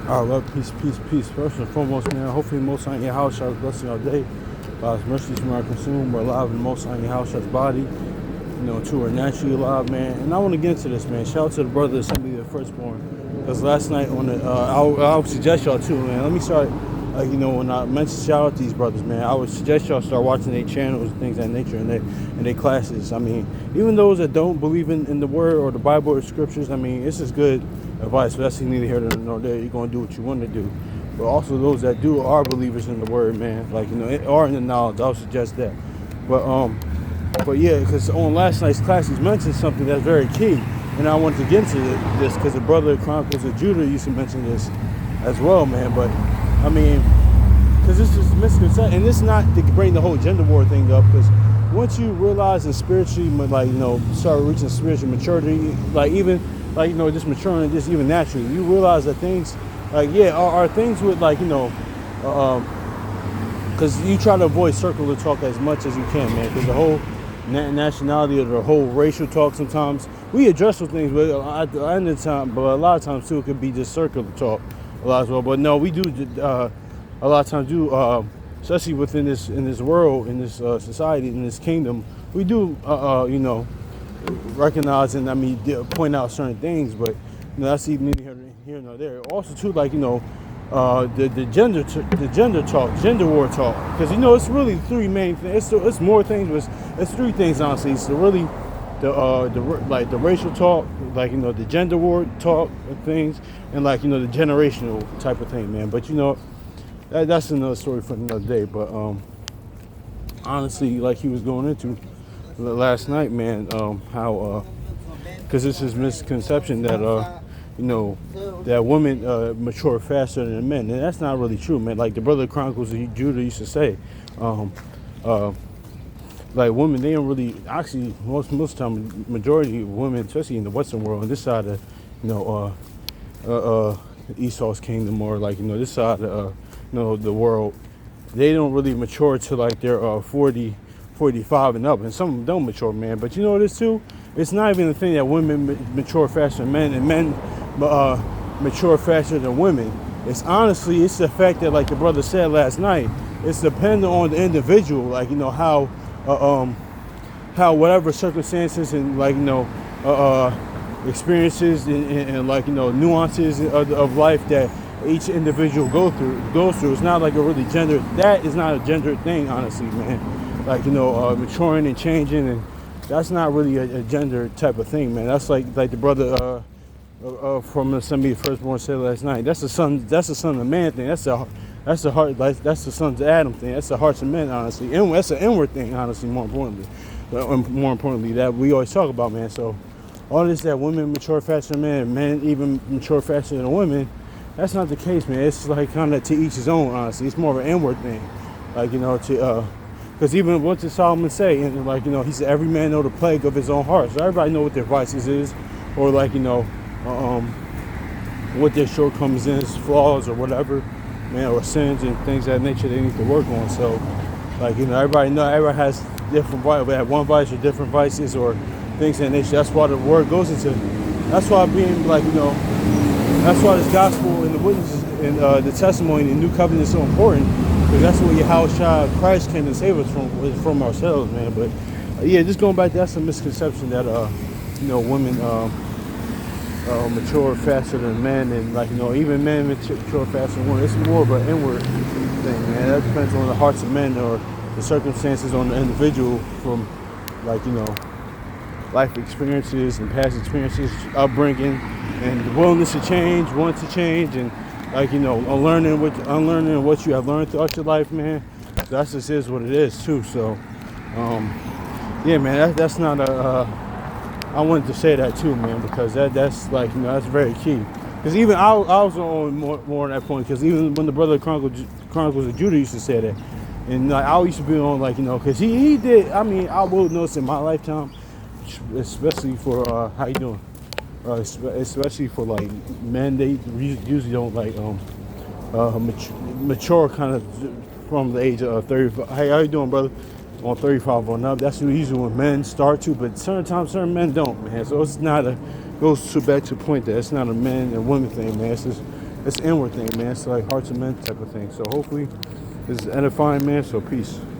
Love, peace, peace, peace. First and foremost, man, hopefully most on your house shall bless your day. God's mercies from our consumed, we're alive and most on your house shall body. Two are naturally alive, man. And I want to get into this, man. Shout out to the brother that sent me the firstborn. Because last night on the, I would suggest y'all too, man. Let me start, when I mention shout out these brothers, man, I would suggest y'all start watching their channels and things of that nature and their classes. I mean, even those that don't believe in the word or the Bible or scriptures, I mean, this is good advice, but that's neither here nor there. You're going to do what you want to do. But also those that do are believers in the word, man. Are in the knowledge. I'll suggest that. But yeah, because on last night's class, he's mentioned something that's very key. And I wanted to get into this because the brother Chronicles of Judah used to mention this as well, man. But, I mean, because this is a misconception. And this is not to bring the whole gender war thing up, because once you realize and spiritually, start reaching spiritual maturity, just maturing, just even naturally, you realize that things, are things with, because you try to avoid circular talk as much as you can, man, because the whole nationality or the whole racial talk, sometimes we address those things, but at the end of the time, but a lot of times too, it could be just circular talk a lot as well. But no, we do a lot of times do, especially within in this world, in this society, in this kingdom, we do recognize and point out certain things, but that's even neither here nor there. Also too, the gender talk, gender war talk, because it's really three main things. It's more things, but it's three things honestly. It's really the racial talk, the gender war talk and things, and the generational type of thing, man. But that's another story for another day. But honestly, like he was going into last night, man, how because this is misconception that that women mature faster than men, and that's not really true, man. Like the brother Chronicles of Judah used to say, women, they don't really, actually, most time, majority of women, especially in the Western world, on this side of Esau's kingdom, or this side of the world, they don't really mature till they're 40, 45 and up, and some of them don't mature, man. But this too, it's not even the thing that women mature faster than men, and men mature faster than women. It's the fact that, like the brother said last night, it's dependent on the individual, how whatever circumstances and experiences and nuances of life that each individual goes through. It's not like a really gender. That is not a gender thing, honestly, man. Maturing and changing, and that's not really a gender type of thing, man. That's like the brother from the Assembly of Firstborn said last night. That's the son of man thing. That's the heart. That's the sons of Adam thing. That's the hearts of men, honestly. And that's an inward thing, honestly. More importantly, that we always talk about, man. So all this that women mature faster than men, and men even mature faster than women, that's not the case, man. It's kind of to each his own, honestly. It's more of an inward thing, because even what did Solomon say? And he said, every man know the plague of his own heart. So everybody know what their vices is, or what their shortcomings is, flaws or whatever, man, or sins and things of that nature they need to work on. So, everybody has different vices. We have one vice or different vices or things of that nature. That's why the word goes into. That's why being that's why this gospel and the witnesses and the testimony and the new covenant is so important, because that's what Yahushua Christ came to save us from ourselves, man. But just going back, that's a misconception that women mature faster than men, and even men mature faster than women. It's more of an inward thing, man. That depends on the hearts of men or the circumstances on the individual, from life experiences and past experiences, upbringing, and the willingness to change, want to change, and unlearning what you have learned throughout your life, man. That just is what it is too. So man, that's not I wanted to say that too, man, because that's that's very key. Because even I was on more on that point, because even when the brother Chronicles of Judah used to say that, and I used to be on because he did. I mean, I will notice in my lifetime, especially for how you doing, especially for men, they usually don't mature kind of from the age of 35. Hey, how you doing, brother? On 35 on up. That's usually when men start to, but certain men don't, man. So it's not goes back to the point that it's not a men and women thing, man. It's just it's an inward thing, man. It's like hearts and men type of thing. So hopefully this is edifying, man. So peace.